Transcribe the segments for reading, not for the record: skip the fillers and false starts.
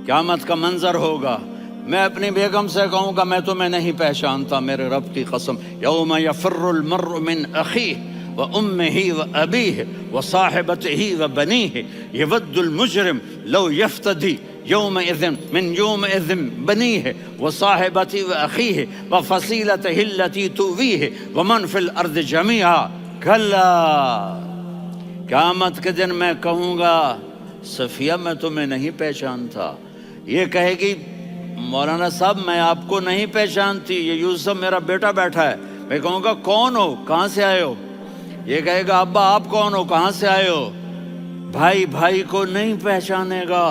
قیامت کا منظر ہوگا، میں اپنی بیگم سے کہوں گا میں تمہیں نہیں پہچانتا، میرے رب کی قسم، یوم یفر المرء من اخیہ وامہ وابیہ وصاحبتہ وبنیہ یود المجرم لو یفتدی یومئذ من یومئذ بنیہ وصاحبتہ واخیہ وفصیلتہ التی تؤویہ ومن فی الارض جمیعا کلا، قیامت کے دن میں کہوں گا صفیہ میں تمہیں نہیں پہچانتا، یہ کہے گی مولانا صاحب میں آپ کو نہیں پہچانتی، یہ یوسف میرا بیٹا بیٹھا ہے، میں کہوں گا کون ہو، کہاں سے آئے ہو؟ یہ کہے گا ابا آپ کون ہو، کہاں سے آئے ہو؟ بھائی بھائی کو نہیں پہچانے گا۔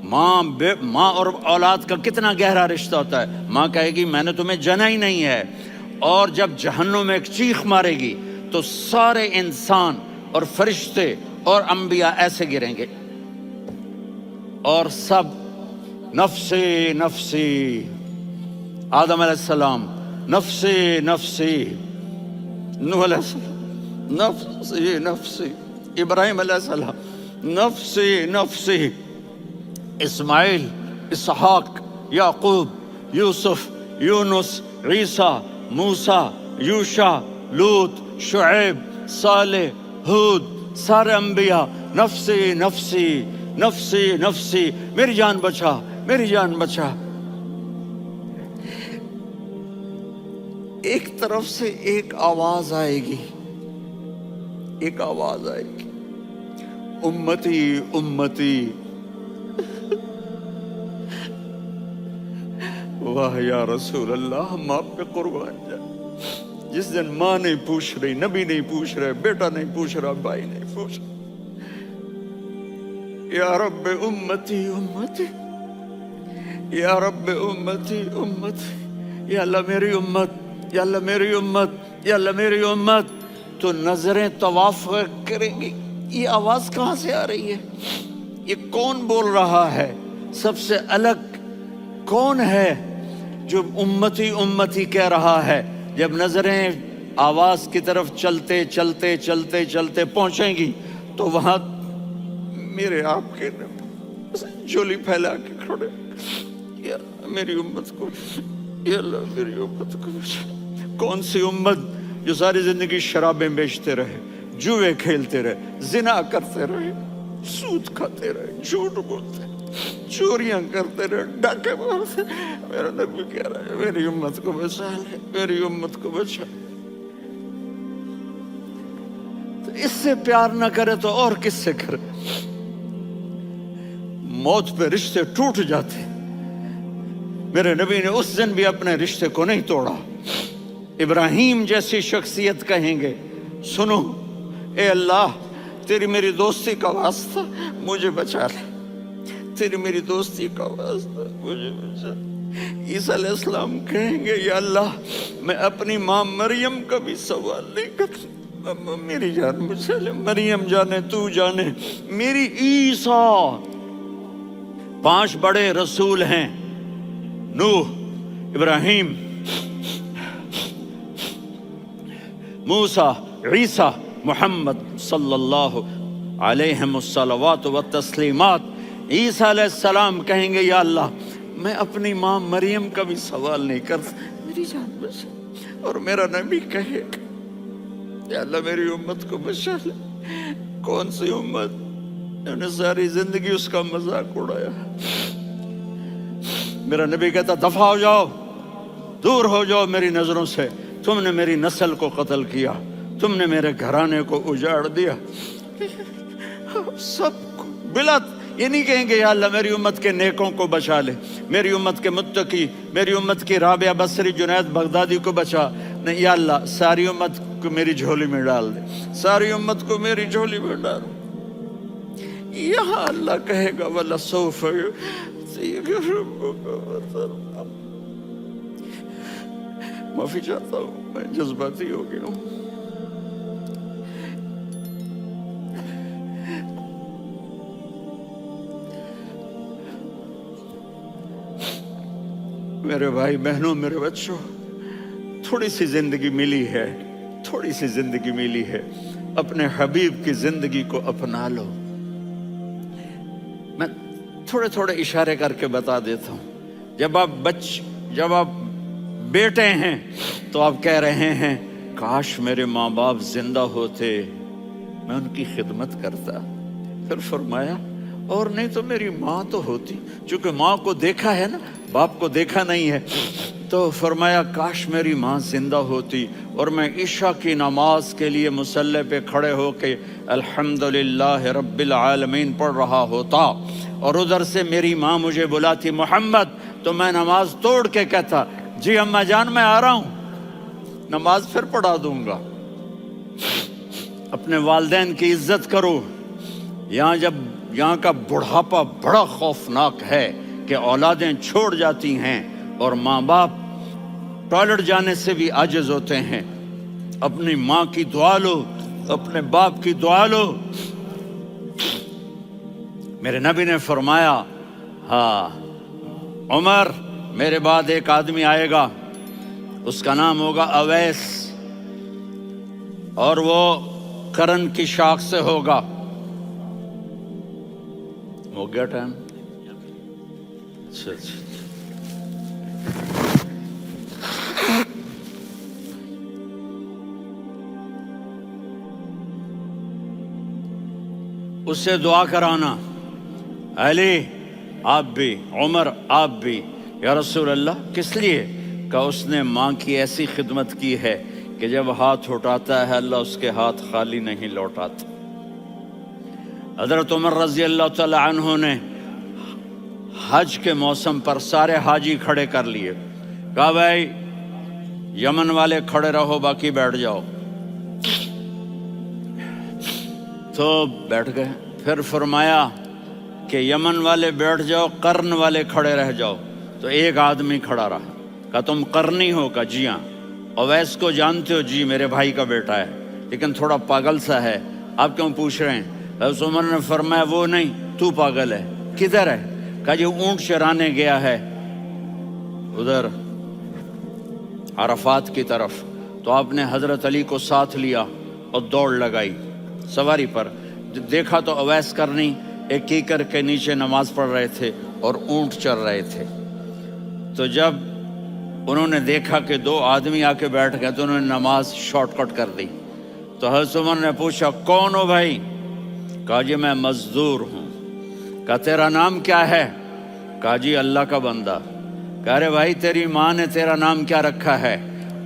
ماں اور اولاد کا کتنا گہرا رشتہ ہوتا ہے، ماں کہے گی میں نے تمہیں جنا ہی نہیں ہے، اور جب جہنم میں ایک چیخ مارے گی تو سارے انسان اور فرشتے اور انبیاء ایسے گریں گے اور سب نفسی نفسی، آدم علیہ السلام نفسی نفسی، نوح علیہ السلام نفسی نفسی، ابراہیم علیہ السلام نفسی نفسی، اسماعیل، اسحاق، یعقوب، یوسف، یونس، عیسیٰ، موسیٰ، یوشع، لوط، شعیب، صالح، ہود، سارے انبیاء نفسی نفسی نفسی نفسی، میری جان بچا میری جان بچا۔ ایک طرف سے ایک آواز آئے گی، ایک آواز آئے گی، امتی امتی، واہ یا رسول اللہ ہم آپ پہ قربان جائیں۔ جس دن ماں نہیں پوچھ رہی، نبی نہیں پوچھ رہے، بیٹا نہیں پوچھ رہا، بھائی نہیں پوچھ رہا، یا رب امتی امتی، یا رب امتی امتی، یا اللہ میری امت، یا اللہ میری امت، یا اللہ میری امت، تو نظریں طواف کریں گی، یہ آواز کہاں سے آ رہی ہے؟ یہ کون بول رہا ہے؟ سب سے الگ کون ہے جو امتی امتی کہہ رہا ہے؟ جب نظریں آواز کی طرف چلتے چلتے چلتے چلتے پہنچیں گی تو وہاں میرے آپ کے جھولی پھیلا کے کھڑے، یا میری امت کو، یا اللہ میری امت کو۔ کون سی امت جو ساری زندگی شرابیں بیچتے رہے، جوئے کھیلتے رہے، زنا کرتے رہے، سود کھاتے رہے، جھوٹ بولتے رہے، چوریاں کرتے رہے، ڈاکے مارتے، میرا نبی کہہ رہا ہے میری امت کو بچا لے، میری امت کو بچا۔ تو اس سے پیار نہ کرے تو اور کس سے کرے؟ موت پہ رشتے ٹوٹ جاتے، میرے نبی نے اس دن بھی اپنے رشتے کو نہیں توڑا۔ ابراہیم جیسی شخصیت کہیں گے سنو اے اللہ تیری میری دوستی کا واسطہ مجھے بچا لے، تیری میری دوستی کا واسطہ مجھے بچا لے۔ عیسیٰ علیہ السلام کہیں گے یا اللہ میں اپنی ماں مریم کا بھی سوال نہیں کرتا، میری جان بچا لے، مریم جانے تو جانے میری عیسیٰ۔ 5 بڑے رسول ہیں، نوح، ابراہیم، موسیٰ، عیسیٰ، محمد صلی اللہ علیہ الصلوات والتسلیمات۔ عیسیٰ علیہ السلام کہیں گے یا اللہ میں اپنی ماں مریم کا بھی سوال نہیں کرتا، میری جان بچا۔ اور میرا نبی کہے یا اللہ میری امت کو بچا لے۔ کون سی امت؟ انہوں نے ساری زندگی اس کا مذاق اڑایا۔ میرا نبی کہتا دفع ہو جاؤ، دور ہو جاؤ میری نظروں سے، تم نے میری نسل کو قتل کیا، تم نے میرے گھرانے کو اجاڑ دیا۔ سب کو بلا یہ نہیں کہیں گے یا اللہ میری امت کے نیکوں کو بچا لے، میری امت کے متقی، میری امت کی رابعہ بصری، جنید بغدادی کو بچا، نہیں یا اللہ ساری امت کو میری جھولی میں ڈال دے، ساری امت کو میری جھولی میں ڈال۔ یہاں اللہ کہے گا وَلَسَوْفَ يُعْطِيكَ رَبُّكَ فَتَرْضَىٰ۔ معافی چاہتا ہوں میں جذباتی ہو گیا ہوں۔ میرے بھائی بہنوں، میرے بچوں، تھوڑی سی زندگی ملی ہے، تھوڑی سی زندگی ملی ہے، اپنے حبیب کی زندگی کو اپنا لو۔ میں تھوڑے تھوڑے اشارے کر کے بتا دیتا ہوں. جب آپ بیٹے ہیں تو آپ کہہ رہے ہیں کاش میرے ماں باپ زندہ ہوتے، میں ان کی خدمت کرتا. پھر فرمایا اور نہیں تو میری ماں تو ہوتی. چونکہ ماں کو دیکھا ہے نا، باپ کو دیکھا نہیں ہے، تو فرمایا کاش میری ماں زندہ ہوتی اور میں عشاء کی نماز کے لیے مصلی پہ کھڑے ہو کے الحمدللہ رب العالمین پڑھ رہا ہوتا، اور ادھر سے میری ماں مجھے بلاتی محمد، تو میں نماز توڑ کے کہتا جی اماں جان میں آ رہا ہوں، نماز پھر پڑھا دوں گا. اپنے والدین کی عزت کرو. یہاں کا بڑھاپا بڑا خوفناک ہے کہ اولادیں چھوڑ جاتی ہیں اور ماں باپ ٹوائلٹ جانے سے بھی عاجز ہوتے ہیں. اپنی ماں کی دعا لو، اپنے باپ کی دعا لو. میرے نبی نے فرمایا ہاں عمر، میرے بعد ایک آدمی آئے گا، اس کا نام ہوگا اویس، اور وہ کرن کی شاخ سے ہوگا. ہو گیا ٹائم؟ اچھا. اس سے دعا کرانا، علی آپ بھی، عمر آپ بھی. یا رسول اللہ کس لیے؟ کہ اس نے ماں کی ایسی خدمت کی ہے کہ جب ہاتھ اٹھاتا ہے اللہ اس کے ہاتھ خالی نہیں لوٹاتا. حضرت عمر رضی اللہ تعالی عنہ نے حج کے موسم پر سارے حاجی کھڑے کر لیے، کہا بھائی یمن والے کھڑے رہو، باقی بیٹھ جاؤ. تو بیٹھ گئے. پھر فرمایا کہ یمن والے بیٹھ جاؤ، قرن والے کھڑے رہ جاؤ. تو ایک آدمی کھڑا رہا. کہا تم قرنی ہو؟ کہا جی ہاں. اویس کو جانتے ہو؟ جی میرے بھائی کا بیٹا ہے لیکن تھوڑا پاگل سا ہے، آپ کیوں پوچھ رہے ہیں؟ حضرت عمر نے فرمایا وہ نہیں، تو پاگل ہے. کدھر ہے؟ کہا جی اونٹ چرانے گیا ہے ادھر عرفات کی طرف. تو آپ نے حضرت علی کو ساتھ لیا اور دوڑ لگائی سواری پر. دیکھا تو اویس کرنی ایک کیکر کے نیچے نماز پڑھ رہے تھے اور اونٹ چر رہے تھے. تو جب انہوں نے دیکھا کہ دو آدمی آ کے بیٹھ گئے تو انہوں نے نماز شارٹ کٹ کر دی. تو حضرت عمر نے پوچھا کون ہو بھائی؟ کہا جی میں مزدور ہوں. کہا تیرا نام کیا ہے؟ کہا جی اللہ کا بندہ. کہا رے بھائی تیری ماں نے تیرا نام کیا رکھا ہے؟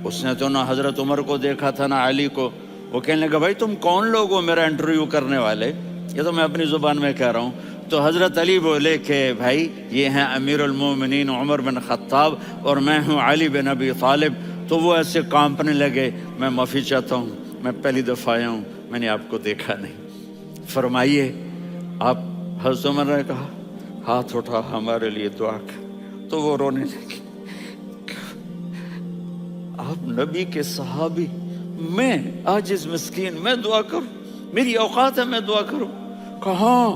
اس نے تو نہ حضرت عمر کو دیکھا تھا نہ علی کو. وہ کہنے لگا بھائی تم کون لوگ ہو میرا انٹرویو کرنے والے؟ یہ تو میں اپنی زبان میں کہہ رہا ہوں. تو حضرت علی بولے کہ بھائی یہ ہیں امیر المومنین عمر بن خطاب اور میں ہوں علی بن ابی طالب. تو وہ ایسے کانپنے لگے. میں معافی چاہتا ہوں، میں پہلی دفعہ آیا ہوں، میں نے آپ کو دیکھا نہیں. فرمائیے آپ. حضرت عمر نے کہا ہاتھ اٹھا ہمارے لیے دعا کر. تو وہ رونے لگے. آپ نبی کے صحابی، میں عاجز مسکین میں دعا کروں؟ میری اوقات ہے میں دعا کروں؟ کہاں،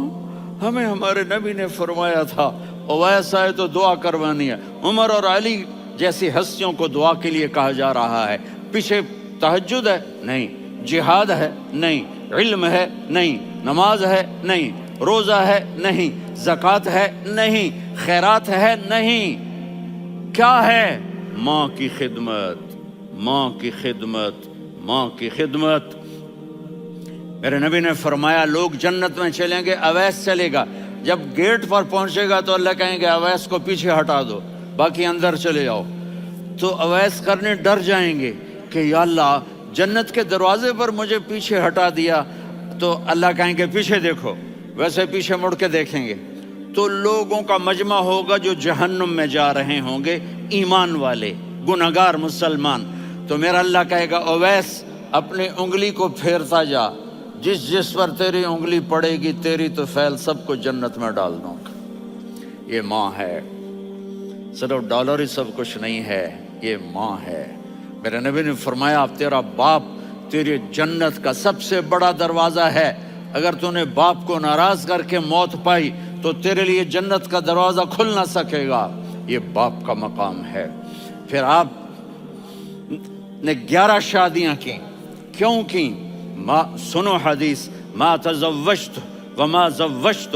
ہمیں ہمارے نبی نے فرمایا تھا اویس آئے تو دعا کروانی ہے. عمر اور علی جیسی ہستیوں کو دعا کے لیے کہا جا رہا ہے. پیچھے تہجد ہے؟ نہیں. جہاد ہے؟ نہیں. علم ہے؟ نہیں. نماز ہے؟ نہیں. روزہ ہے؟ نہیں. زکوٰۃ ہے؟ نہیں. خیرات ہے؟ نہیں. کیا ہے؟ ماں کی خدمت، ماں کی خدمت، ماں کی خدمت. میرے نبی نے فرمایا لوگ جنت میں چلیں گے، اویس چلے گا. جب گیٹ پر پہنچے گا تو اللہ کہیں گے اویس کو پیچھے ہٹا دو، باقی اندر چلے جاؤ. تو اویس کرنے ڈر جائیں گے کہ یا اللہ جنت کے دروازے پر مجھے پیچھے ہٹا دیا. تو اللہ کہیں گے پیچھے دیکھو، ویسے پیچھے مڑ کے دیکھیں گے تو لوگوں کا مجمع ہوگا جو جہنم میں جا رہے ہوں گے، ایمان والے، گنہگار مسلمان. تو میرا اللہ کہے گا اویس اپنی انگلی کو پھیرتا جا، جس جس پر تیری انگلی پڑے گی تیری تو فیل سب کو جنت میں ڈال دوں گا. یہ ماں ہے، صرف ڈالر ہی سب کچھ نہیں ہے، یہ ماں ہے. میرے نبی نے فرمایا تیرا باپ تیری جنت کا سب سے بڑا دروازہ ہے. اگر تو نے باپ کو ناراض کر کے موت پائی تو تیرے لیے جنت کا دروازہ کھل نہ سکے گا. یہ باپ کا مقام ہے. پھر آپ نے 11 شادیاں کی. کیوں کی؟ سنو حدیث، ما تزوجت وما زوجت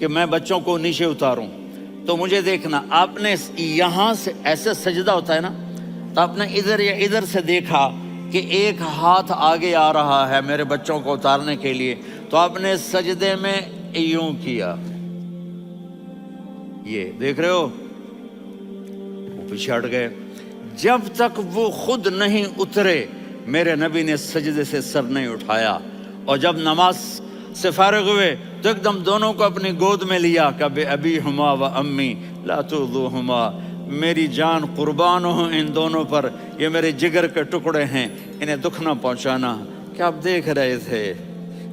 کہ میں بچوں کو نیچے اتاروں، تو مجھے دیکھنا، آپ نے یہاں سے ایسے سجدہ ہوتا ہے نا، تو آپ نے ادھر یا ادھر سے دیکھا کہ ایک ہاتھ آگے آ رہا ہے میرے بچوں کو اتارنے کے لیے، تو آپ نے سجدے میں یوں کیا، یہ دیکھ رہے ہو، وہ پیچھے ہٹ گئے۔ جب تک وہ خود نہیں اترے میرے نبی نے سجدے سے سر نہیں اٹھایا، اور جب نماز سے فارغ ہوئے تو ایک دم دونوں کو اپنی گود میں لیا کہ ابی ہما و امی لا تؤذوہما، میری جان قربان ہو ان دونوں پر، یہ میرے جگر کے ٹکڑے ہیں، انہیں دکھ نہ پہنچانا۔ کیا آپ دیکھ رہے تھے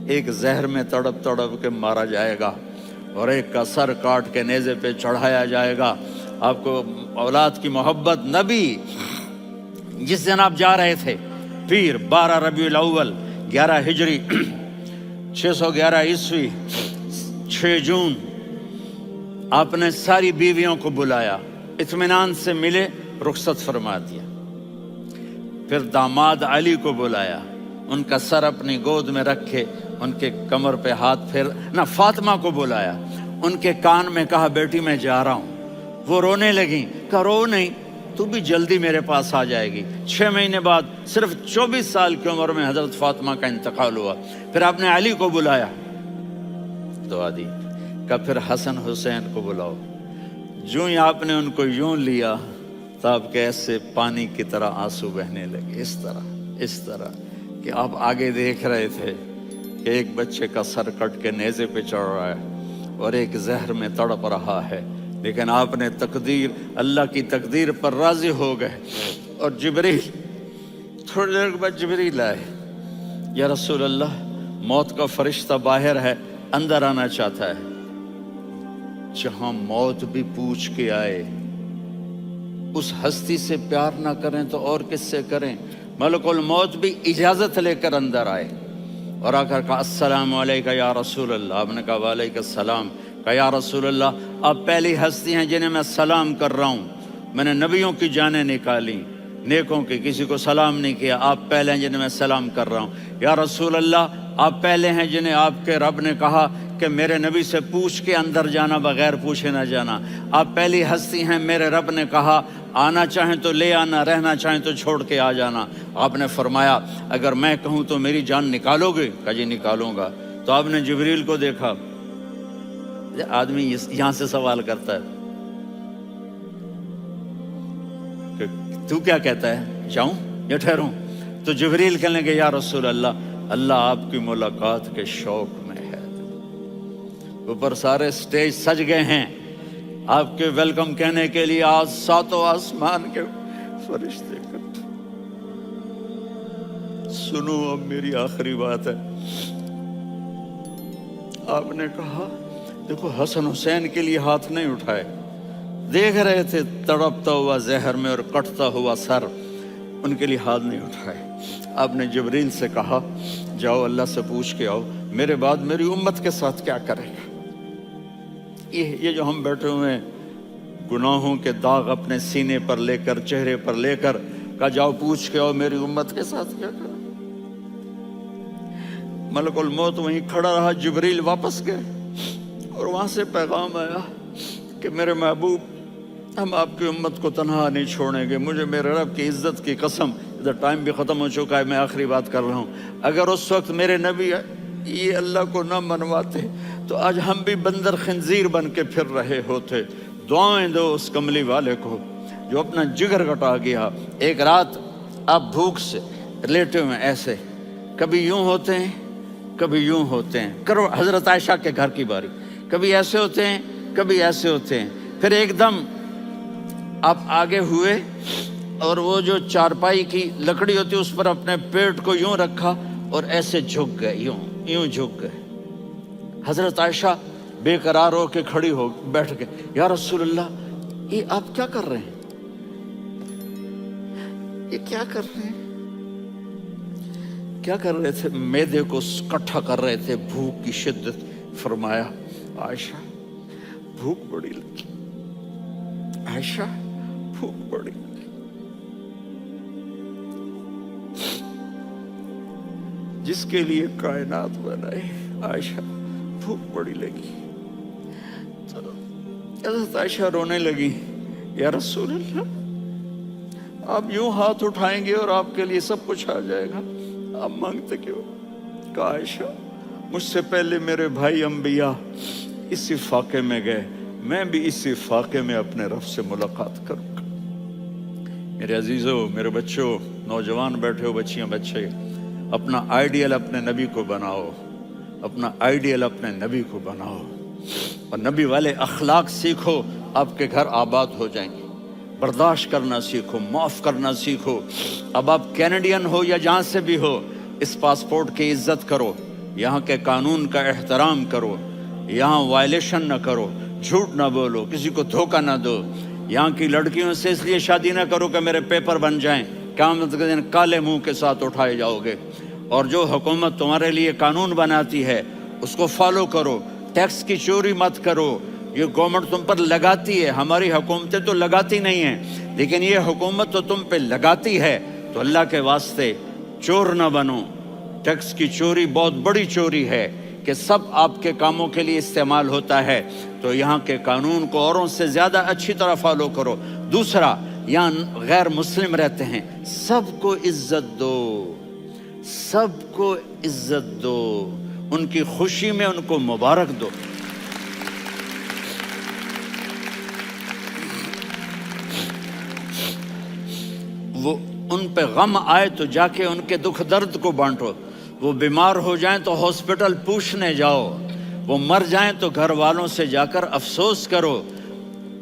ایک زہر میں تڑپ تڑپ کے مارا جائے گا اور ایک کا سر کاٹ کے نیزے پہ چڑھایا جائے گا۔ آپ کو اولاد کی محبت، نبی جس دن آپ جا رہے تھے پیر 12 ربیع الاول 11 ہجری 611 عیسوی 6 جون، آپ نے ساری بیویوں کو بلایا، اطمینان سے ملے، رخصت فرما دیا۔ پھر داماد علی کو بلایا، ان کا سر اپنی گود میں رکھے، ان کے کمر پہ ہاتھ پھیر نہ، فاطمہ کو بلایا، ان کے کان میں کہا بیٹی میں جا رہا ہوں۔ وہ رونے لگیں، کہا رو نہیں، تو بھی جلدی میرے پاس آ جائے گی۔ 6 مہینے بعد صرف 24 سال کی عمر میں حضرت فاطمہ کا انتقال ہوا۔ پھر آپ نے علی کو بلایا، دعا دی، کہا پھر حسن حسین کو بلاؤ۔ جو ہی آپ نے ان کو یوں لیا تو آپ کے ایسے پانی کی طرح آنسو بہنے لگے، اس طرح کہ آپ آگے دیکھ رہے تھے کہ ایک بچے کا سر کٹ کے نیزے پہ چڑھ رہا ہے اور ایک زہر میں تڑپ رہا ہے، لیکن آپ نے تقدیر، اللہ کی تقدیر پر راضی ہو گئے۔ اور جبریل، تھوڑی دیر کے بعد جبریل آئے، یا رسول اللہ موت کا فرشتہ باہر ہے، اندر آنا چاہتا ہے۔ جہاں موت بھی پوچھ کے آئے، اس ہستی سے پیار نہ کریں تو اور کس سے کریں؟ ملک الموت بھی اجازت لے کر اندر آئے اور آ کر کہا السلام علیکہ یا رسول اللہ۔ آپ نے کہا وعلیکم السلام۔ کہا یا رسول اللہ آپ پہلی ہستی ہیں جنہیں میں سلام کر رہا ہوں، میں نے نبیوں کی جانیں نکالی، نیکوں کی، کسی کو سلام نہیں کیا، آپ پہلے ہیں جنہیں میں سلام کر رہا ہوں۔ یا رسول اللہ آپ پہلے ہیں جنہیں آپ کے رب نے کہا کہ میرے نبی سے پوچھ کے اندر جانا، بغیر پوچھے نہ جانا۔ آپ پہلی ہستی ہیں، میرے رب نے کہا آنا چاہیں تو لے آنا، رہنا چاہیں تو چھوڑ کے آ جانا۔ آپ نے فرمایا اگر میں کہوں تو میری جان نکالو گے؟ کہا جی نکالوں گا۔ تو آپ نے جبریل کو دیکھا، آدمی یہاں سے سوال کرتا ہے کہ تو کیا کہتا ہے، جاؤں یا ٹھہروں؟ تو جبریل کہنے لگے یا رسول اللہ، اللہ آپ کی ملاقات کے شوق میں ہے۔ اوپر سارے سٹیج سج گئے ہیں آپ کے ویلکم کہنے کے لیے، آج 7 آسمان کے فرشتے اکٹھے۔ سنو اب میری آخری بات ہے۔ آپ نے کہا دیکھو حسن حسین کے لیے ہاتھ نہیں اٹھائے، دیکھ رہے تھے تڑپتا ہوا زہر میں اور کٹتا ہوا سر، ان کے لیے ہاتھ نہیں اٹھائے۔ آپ نے جبریل سے کہا جاؤ اللہ سے پوچھ کے آؤ میرے بعد میری امت کے ساتھ کیا کرے گا۔ یہ جو ہم بیٹھے ہوئے ہیں گناہوں کے داغ اپنے سینے پر لے کر، چہرے پر لے کر، کہا جاؤ پوچھ کے آؤ میری امت کے ساتھ کیا کرے۔ ملک الموت وہیں کھڑا رہا، جبریل واپس گئے اور وہاں سے پیغام آیا کہ میرے محبوب ہم آپ کی امت کو تنہا نہیں چھوڑیں گے، مجھے میرے رب کی عزت کی قسم، ادھر ٹائم بھی ختم ہو چکا ہے، میں آخری بات کر رہا ہوں، اگر اس وقت میرے نبی یہ اللہ کو نہ منواتے تو آج ہم بھی بندر خنزیر بن کے پھر رہے ہوتے۔ دعائیں دو اس کملی والے کو جو اپنا جگر کٹا گیا۔ ایک رات آپ بھوک سے لیٹے ہوئے ایسے، کبھی یوں ہوتے ہیں کبھی یوں ہوتے ہیں، کرو حضرت عائشہ کے گھر کی باری، کبھی ایسے ہوتے ہیں کبھی ایسے ہوتے ہیں۔ پھر ایک دم آپ آگے ہوئے اور وہ جو چارپائی کی لکڑی ہوتی اس پر اپنے پیٹ کو یوں رکھا اور ایسے جھک گئے، یوں جھک گئے۔ حضرت عائشہ بے قرار ہو کے کھڑی ہو بیٹھ گئے، یا رسول اللہ یہ آپ کیا کر رہے ہیں، یہ کیا کر رہے ہیں؟ کیا کر رہے تھے؟ معدے کو کٹھا کر رہے تھے، بھوک کی شدت۔ فرمایا عائشہ بھوک بڑی لگی، عائشہ بھوک بڑی لگی۔ جس کے لیے کائنات بنائے، عائشہ بھوک بڑی لگی۔ حضرت عائشہ رونے لگی، یا رسول اللہ آپ یوں ہاتھ اٹھائیں گے اور آپ کے لیے سب کچھ آ جائے گا، آپ مانگتے کیوں؟ کہا عائشہ مجھ سے پہلے میرے بھائی انبیاء اسی فاقے میں گئے، میں بھی اسی فاقے میں اپنے رب سے ملاقات کروں گا۔ میرے عزیزوں، میرے بچوں، نوجوان بیٹھے ہو، بچیاں بچے، اپنا آئیڈیل اپنے نبی کو بناؤ، اپنا آئیڈیل اپنے نبی کو بناؤ، اور نبی والے اخلاق سیکھو، آپ کے گھر آباد ہو جائیں گے۔ برداشت کرنا سیکھو، معاف کرنا سیکھو۔ اب آپ کینیڈین ہو یا جہاں سے بھی ہو، اس پاسپورٹ کی عزت کرو، یہاں کے قانون کا احترام کرو، یہاں وائلیشن نہ کرو، جھوٹ نہ بولو، کسی کو دھوکہ نہ دو۔ یہاں کی لڑکیوں سے اس لیے شادی نہ کرو کہ میرے پیپر بن جائیں، قیامت کے دن کالے منہ کے ساتھ اٹھائے جاؤ گے۔ اور جو حکومت تمہارے لیے قانون بناتی ہے اس کو فالو کرو، ٹیکس کی چوری مت کرو۔ یہ گورنمنٹ تم پر لگاتی ہے، ہماری حکومتیں تو لگاتی نہیں ہیں، لیکن یہ حکومت تو تم پہ لگاتی ہے، تو اللہ کے واسطے چور نہ بنو۔ ٹیکس کی چوری بہت بڑی چوری ہے کہ سب آپ کے کاموں کے لیے استعمال ہوتا ہے، تو یہاں کے قانون کو اوروں سے زیادہ اچھی طرح فالو کرو۔ دوسرا، یہاں غیر مسلم رہتے ہیں، سب کو عزت دو، سب کو عزت دو، ان کی خوشی میں ان کو مبارک دو۔ وہ ان پہ غم آئے تو جا کے ان کے دکھ درد کو بانٹو، وہ بیمار ہو جائیں تو ہاسپٹل پوچھنے جاؤ، وہ مر جائیں تو گھر والوں سے جا کر افسوس کرو،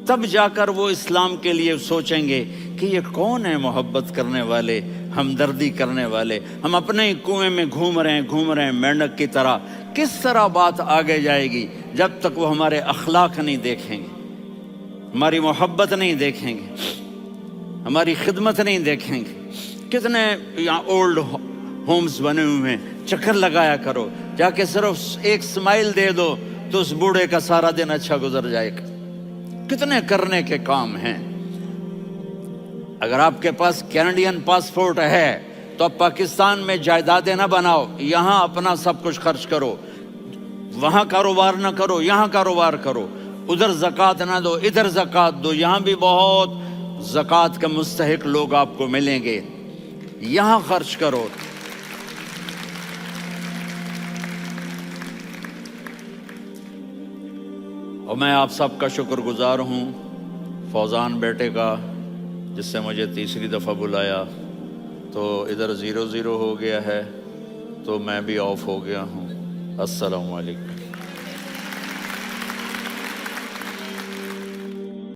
تب جا کر وہ اسلام کے لیے سوچیں گے کہ یہ کون ہے محبت کرنے والے، ہمدردی کرنے والے۔ ہم اپنے ہی کنویں میں گھوم رہے ہیں مینڈک کی طرح۔ کس طرح بات آگے جائے گی جب تک وہ ہمارے اخلاق نہیں دیکھیں گے، ہماری محبت نہیں دیکھیں گے، ہماری خدمت نہیں دیکھیں گے۔ کتنے یہاں اولڈ ہومز بنے ہوئے ہیں، چکر لگایا کرو، جا کے صرف ایک سمائل دے دو تو اس بوڑھے کا سارا دن اچھا گزر جائے گا۔ کتنے کرنے کے کام ہیں۔ اگر آپ کے پاس کینیڈین پاسپورٹ ہے تو اب پاکستان میں جائیدادیں نہ بناؤ، یہاں اپنا سب کچھ خرچ کرو، وہاں کاروبار نہ کرو، یہاں کاروبار کرو، ادھر زکوٰۃ نہ دو، ادھر زکوٰۃ دو، یہاں بھی بہت زکوٰۃ کے مستحق لوگ آپ کو ملیں گے، یہاں خرچ کرو۔ اور میں آپ سب کا شکر گزار ہوں، فوزان بیٹے کا، جس سے مجھے تیسری دفعہ بلایا، تو ادھر 0-0 ہو گیا ہے تو میں بھی آف ہو گیا ہوں۔ السلام علیکم۔